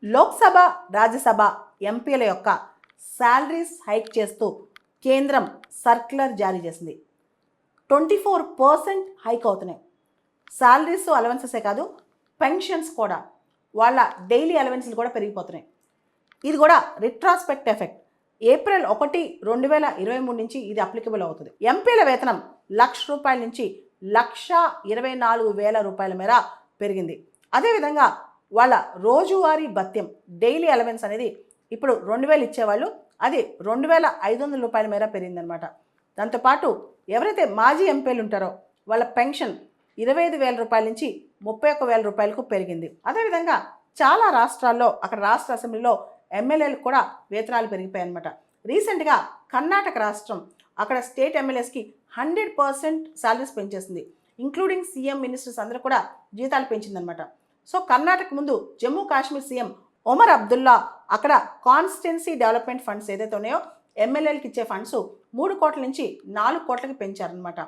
లోక్సభ రాజ్యసభ ఎంపీల యొక్క salaries hike చేస్తూ కేంద్రం సర్క్యులర్ జారీ చేసింది. 24% హైక్ అవుతున్నాయి. శాలరీస్ అలవెన్సెసే కాదు, పెన్షన్స్ కూడా, వాళ్ళ డైలీ అలవెన్స్లు కూడా పెరిగిపోతున్నాయి. ఇది కూడా రిట్రాస్పెక్ట్ ఎఫెక్ట్. ఏప్రిల్ 1, 2023 నుంచి ఇది అప్లికబుల్ అవుతుంది. ఎంపీల వేతనం ₹1,00,000 నుంచి ₹1,24,000 మేర పెరిగింది. అదేవిధంగా వాళ్ళ రోజువారీ భత్యం డైలీ అలవెన్స్ అనేది ఇప్పుడు 2,000 ఇచ్చేవాళ్ళు, అది ₹2,500 మేర పెరిగిందనమాట. దాంతోపాటు ఎవరైతే మాజీ ఎంపీలు ఉంటారో వాళ్ళ పెన్షన్ ₹25,000 నుంచి ₹31,000 పెరిగింది. అదేవిధంగా చాలా రాష్ట్రాల్లో అక్కడ రాష్ట్ర అసెంబ్లీలో ఎమ్మెల్యేలకు కూడా వేతనాలు పెరిగిపోయాయి అనమాట. రీసెంట్గా కర్ణాటక రాష్ట్రం అక్కడ స్టేట్ ఎమ్మెల్యేస్కి 100% శాలరీస్ పెంచేసింది. ఇంక్లూడింగ్ సీఎం, మినిస్టర్స్ అందరూ కూడా జీతాలు పెంచిందనమాట. సో కర్ణాటక ముందు జమ్మూ కాశ్మీర్ సీఎం ఒమర్ అబ్దుల్లా అక్కడ కాన్స్టిట్యున్సీ డెవలప్మెంట్ ఫండ్స్ ఏదైతే ఉన్నాయో ఎమ్మెల్యేలకు ఇచ్చే ఫండ్స్ 3 కోట్ల నుంచి 4 కోట్లకి పెంచారనమాట.